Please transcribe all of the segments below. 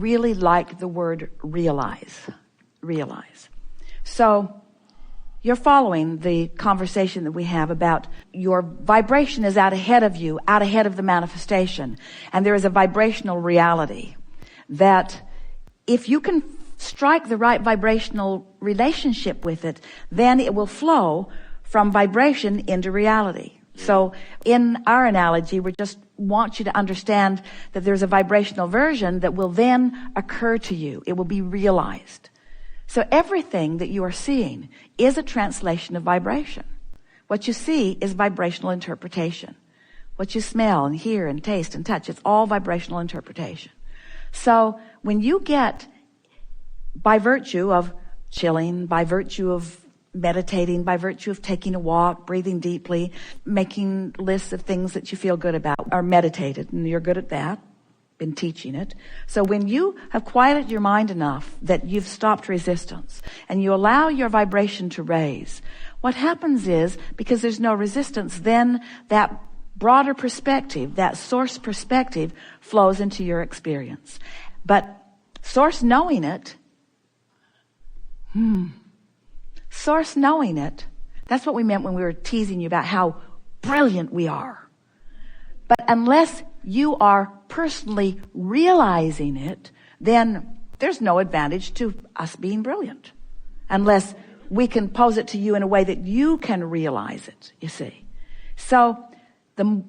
really like the word realize. Realize. So you're following the conversation that we have about your vibration is out ahead of you, out ahead of the manifestation. And there is a vibrational reality that if you can strike the right vibrational relationship with it, then it will flow from vibration into reality. So in our analogy, we just want you to understand that there's a vibrational version that will then occur to you. It will be realized. So everything that you are seeing is a translation of vibration. What you see is vibrational interpretation. What you smell and hear and taste and touch, it's all vibrational interpretation. So when you get, by virtue of chilling, by virtue of meditating, by virtue of taking a walk, breathing deeply, making lists of things that you feel good about, or meditated, and you're good at that, been teaching it. So when you have quieted your mind enough that you've stopped resistance and you allow your vibration to raise, what happens is, because there's no resistance, then that broader perspective, that source perspective, flows into your experience. But source knowing it, source knowing it, that's what we meant when we were teasing you about how brilliant we are. But unless you are personally realizing it, then there's no advantage to us being brilliant. Unless we can pose it to you in a way that you can realize it, you see. So the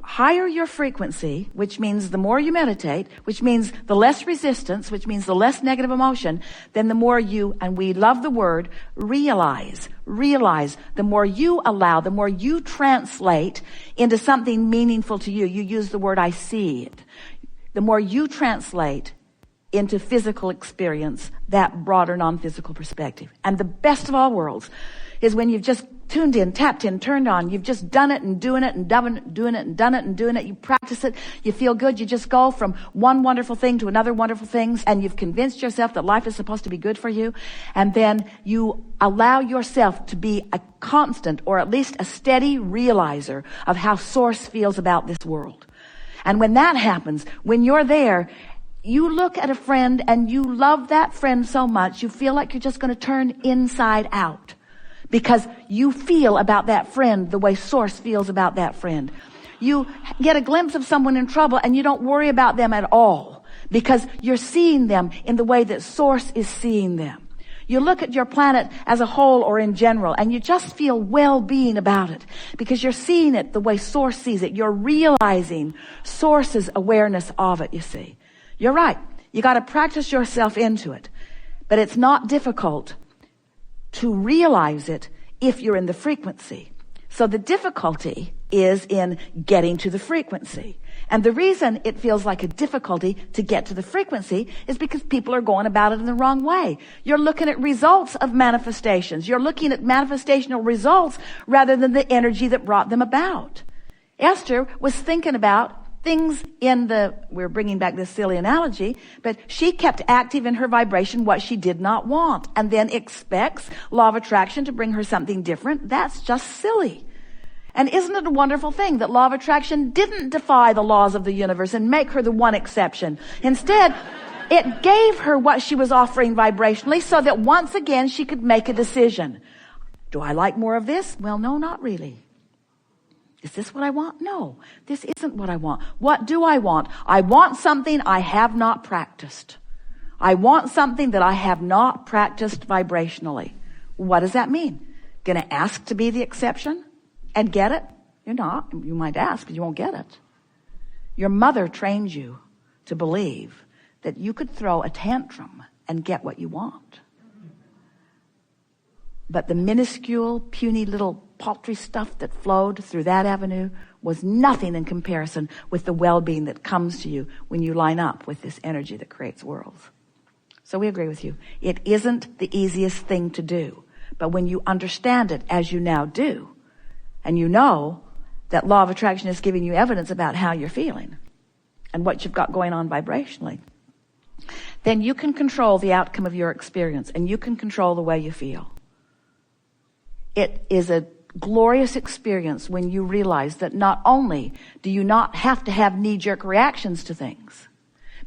higher your frequency, which means the more you meditate, which means the less resistance, which means the less negative emotion, then the more you, and we love the word, realize, the more you allow, the more you translate into something meaningful to you. You use the word I see it. The more you translate into physical experience, that broader non-physical perspective. And the best of all worlds is when you've just tuned in, tapped in, turned on. You've just done it and doing it and doing it and done it and doing it. You practice it. You feel good. You just go from one wonderful thing to another wonderful thing, and you've convinced yourself that life is supposed to be good for you. And then you allow yourself to be a constant, or at least a steady realizer of how Source feels about this world. And when that happens, when you're there, you look at a friend and you love that friend so much, you feel like you're just going to turn inside out. Because you feel about that friend the way Source feels about that friend. You get a glimpse of someone in trouble and you don't worry about them at all. Because you're seeing them in the way that Source is seeing them. You look at your planet as a whole or in general and you just feel well-being about it. Because you're seeing it the way Source sees it. You're realizing Source's awareness of it, you see. You're right. You got to practice yourself into it. But it's not difficult to realize it if you're in the frequency. So the difficulty is in getting to the frequency. And the reason it feels like a difficulty to get to the frequency is because people are going about it in the wrong way. You're looking at results of manifestations. You're looking at manifestational results rather than the energy that brought them about. Esther was thinking about things we're bringing back this silly analogy, but she kept active in her vibration what she did not want, and then expects law of attraction to bring her something different. That's just silly. And isn't it a wonderful thing that law of attraction didn't defy the laws of the universe and make her the one exception? Instead, it gave her what she was offering vibrationally so that once again she could make a decision. Do I like more of this? Well, no, not really. Is this what I want? No, this isn't what I want. What do I want? I want something I have not practiced. I want something that I have not practiced vibrationally. What does that mean? Going to ask to be the exception and get it? You're not. You might ask, but you won't get it. Your mother trained you to believe that you could throw a tantrum and get what you want. But the minuscule, puny little paltry stuff that flowed through that avenue was nothing in comparison with the well-being that comes to you when you line up with this energy that creates worlds. So we agree with you. It isn't the easiest thing to do. But when you understand it as you now do, and you know that law of attraction is giving you evidence about how you're feeling and what you've got going on vibrationally, then you can control the outcome of your experience and you can control the way you feel. It is a glorious experience when you realize that not only do you not have to have knee-jerk reactions to things,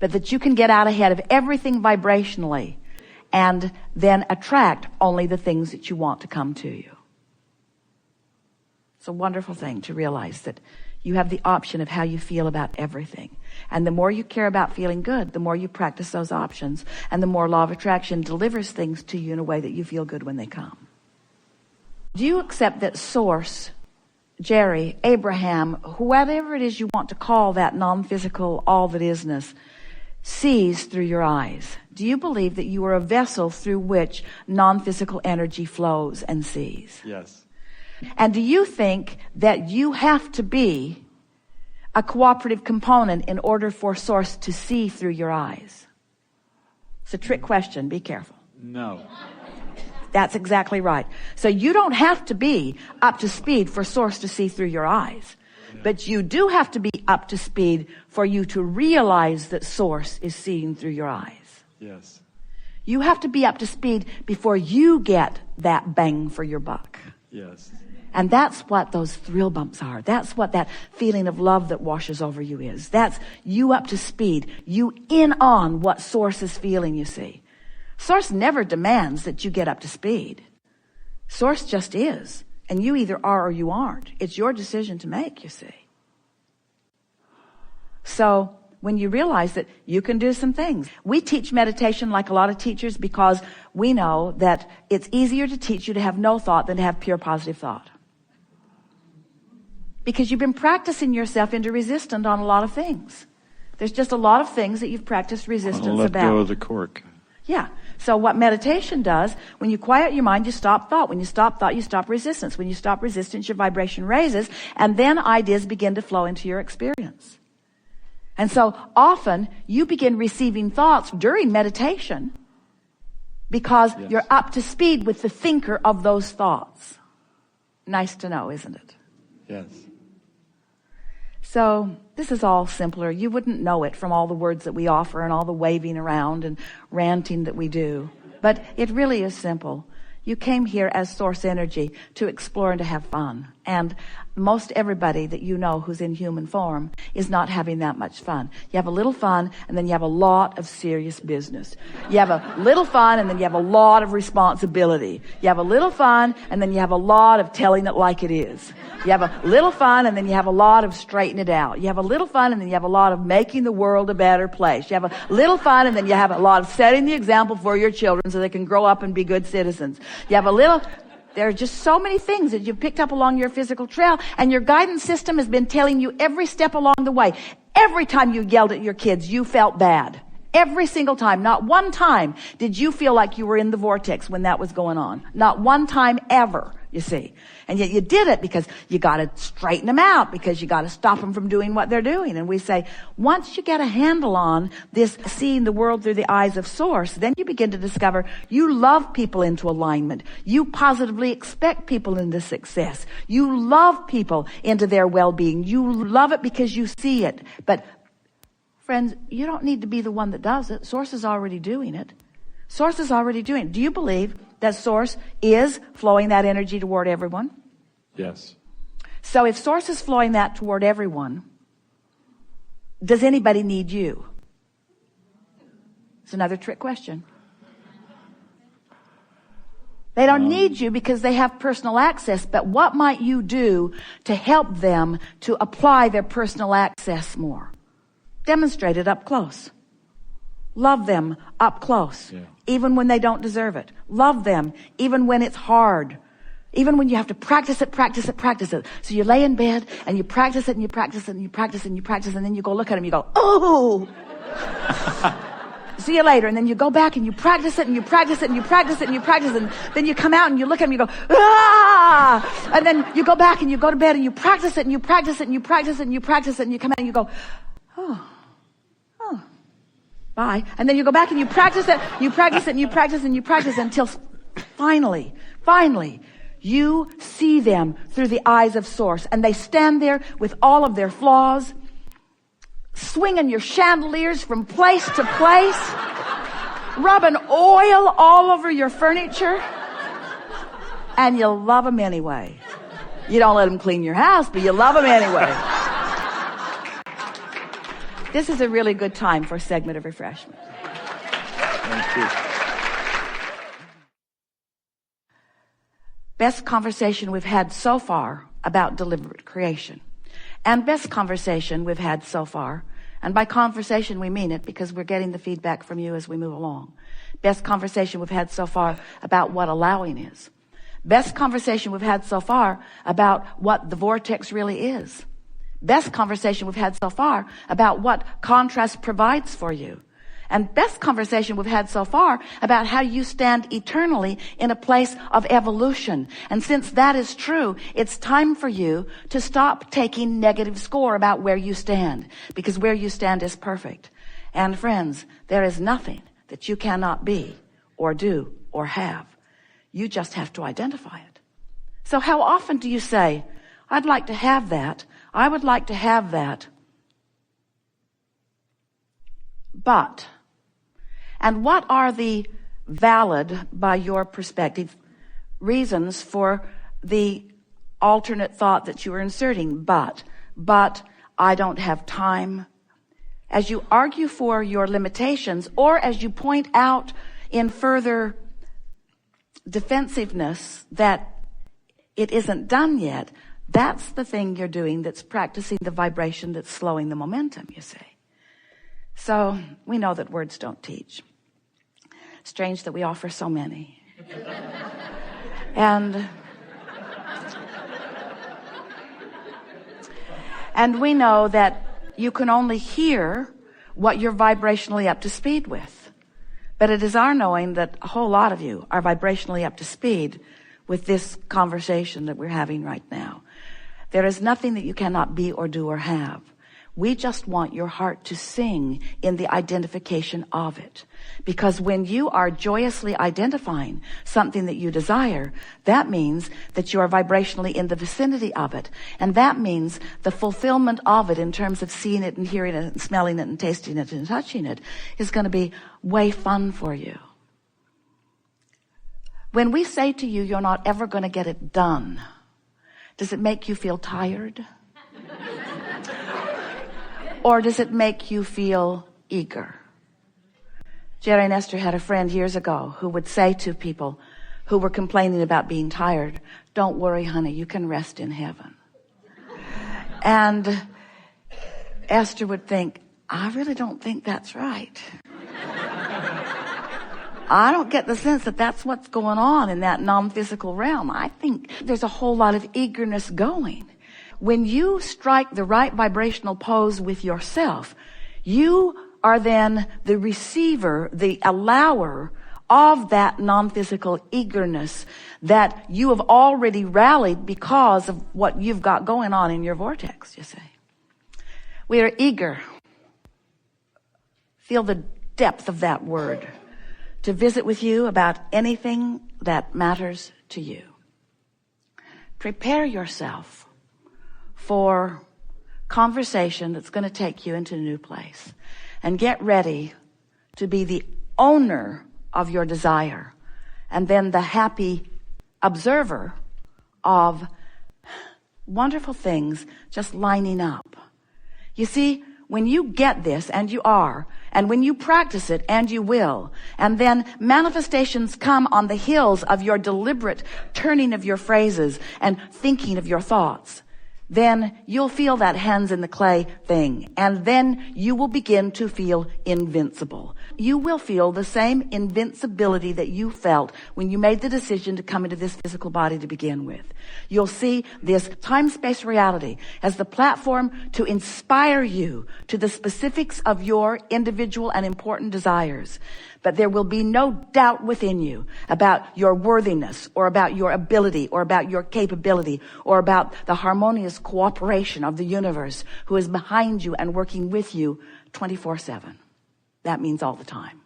but that you can get out ahead of everything vibrationally and then attract only the things that you want to come to you. It's a wonderful thing to realize that you have the option of how you feel about everything. And the more you care about feeling good, the more you practice those options, and the more law of attraction delivers things to you in a way that you feel good when they come. Do you accept that Source, Jerry, Abraham, whoever it is you want to call that non-physical all that isness, sees through your eyes? Do you believe that you are a vessel through which non-physical energy flows and sees? Yes. And do you think that you have to be a cooperative component in order for Source to see through your eyes? It's a trick question. Be careful. No. That's exactly right. So you don't have to be up to speed for Source to see through your eyes. But you do have to be up to speed for you to realize that Source is seeing through your eyes. Yes. You have to be up to speed before you get that bang for your buck. Yes. And that's what those thrill bumps are. That's what that feeling of love that washes over you is. That's you up to speed. You in on what Source is feeling, you see. Source never demands that you get up to speed. Source just is. And you either are or you aren't. It's your decision to make, you see. So when you realize that you can do some things. We teach meditation like a lot of teachers because we know that it's easier to teach you to have no thought than to have pure positive thought. Because you've been practicing yourself into resistant on a lot of things. There's just a lot of things that you've practiced resistance about. Let go of the cork. Yeah. So what meditation does, when you quiet your mind, you stop thought. When you stop thought, you stop resistance. When you stop resistance, your vibration raises, and then ideas begin to flow into your experience. And so often you begin receiving thoughts during meditation because you're up to speed with the thinker of those thoughts. Nice to know, isn't it? Yes. So this is all simpler. You wouldn't know it from all the words that we offer and all the waving around and ranting that we do. But it really is simple. You came here as Source energy to explore and to have fun. And most everybody that you know who's in human form is not having that much fun. You have a little fun, and then you have a lot of serious business. You have a little fun, and then you have a lot of responsibility. You have a little fun, and then you have a lot of telling it like it is. You have a little fun, and then you have a lot of straightening it out. You have a little fun, and then you have a lot of making the world a better place. You have a little fun, and then you have a lot of setting the example for your children so they can grow up and be good citizens. You have a little... There are just so many things that you've picked up along your physical trail, and your guidance system has been telling you every step along the way. Every time you yelled at your kids, you felt bad. Every single time. Not one time did you feel like you were in the vortex when that was going on. Not one time ever, you see. And yet you did it because you got to straighten them out, because you got to stop them from doing what they're doing. And we say, once you get a handle on this seeing the world through the eyes of Source, then you begin to discover you love people into alignment. You positively expect people into success. You love people into their well-being. You love it because you see it. But friends, you don't need to be the one that does it. Source is already doing it. Source is already doing it. Do you believe that Source is flowing that energy toward everyone? Yes. So if Source is flowing that toward everyone, does anybody need you? It's another trick question. They don't need you because they have personal access, but what might you do to help them to apply their personal access more? Demonstrate it up close. Love them up close, even when they don't deserve it. Love them even when it's hard. Even when you have to practice it. So you lay in bed and you practice it and you practice it and you practice it and you practice it, and then you go look at them and you go, oh! See you later. And then you go back and you practice it and you practice it and you practice it and you practice it. And then you come out and you look at them and you go, ah! And then you go back and you go to bed and you practice it and you practice it and you practice it and you practice it and you come out and you go, oh, bye. And then you go back and you practice it, you practice it and you practice and you practice until finally, you see them through the eyes of Source, and they stand there with all of their flaws, swinging your chandeliers from place to place, rubbing oil all over your furniture, and you love them anyway. You don't let them clean your house, but you love them anyway. This is a really good time for a segment of refreshment. Thank you. Best conversation we've had so far about deliberate creation. And best conversation we've had so far, and by conversation we mean it because we're getting the feedback from you as we move along. Best conversation we've had so far about what allowing is. Best conversation we've had so far about what the vortex really is. Best conversation we've had so far about what contrast provides for you. And best conversation we've had so far about how you stand eternally in a place of evolution. And since that is true, it's time for you to stop taking negative score about where you stand, because where you stand is perfect. And friends, there is nothing that you cannot be or do or have. You just have to identify it. So how often do you say, I'd like to have that. I would like to have that. But, and what are the valid, by your perspective, reasons for the alternate thought that you are inserting? But I don't have time. As you argue for your limitations, or as you point out in further defensiveness that it isn't done yet, that's the thing you're doing that's practicing the vibration that's slowing the momentum, you see. So we know that words don't teach. Strange that we offer so many. And we know that you can only hear what you're vibrationally up to speed with. But it is our knowing that a whole lot of you are vibrationally up to speed with this conversation that we're having right now. There is nothing that you cannot be or do or have. We just want your heart to sing in the identification of it. Because when you are joyously identifying something that you desire, that means that you are vibrationally in the vicinity of it. And that means the fulfillment of it in terms of seeing it and hearing it and smelling it and tasting it and touching it is going to be way fun for you. When we say to you, you're not ever going to get it done, does it make you feel tired? Or does it make you feel eager? Jerry and Esther had a friend years ago who would say to people who were complaining about being tired, don't worry, honey, you can rest in heaven. And Esther would think, I really don't think that's right. I don't get the sense that that's what's going on in that non-physical realm. I think there's a whole lot of eagerness going. When you strike the right vibrational pose with yourself, you are then the receiver, the allower of that non-physical eagerness that you have already rallied because of what you've got going on in your vortex, you see. We are eager. Feel the depth of that word. To visit with you about anything that matters to you. Prepare yourself for conversation that's going to take you into a new place. And get ready to be the owner of your desire. And then the happy observer of wonderful things just lining up. You see, when you get this, and you are, and when you practice it, and you will, and then manifestations come on the heels of your deliberate turning of your phrases and thinking of your thoughts, then you'll feel that hands in the clay thing. And then you will begin to feel invincible. You will feel the same invincibility that you felt when you made the decision to come into this physical body to begin with. You'll see this time-space reality as the platform to inspire you to the specifics of your individual and important desires. But there will be no doubt within you about your worthiness or about your ability or about your capability or about the harmonious cooperation of the universe who is behind you and working with you 24/7. That means all the time.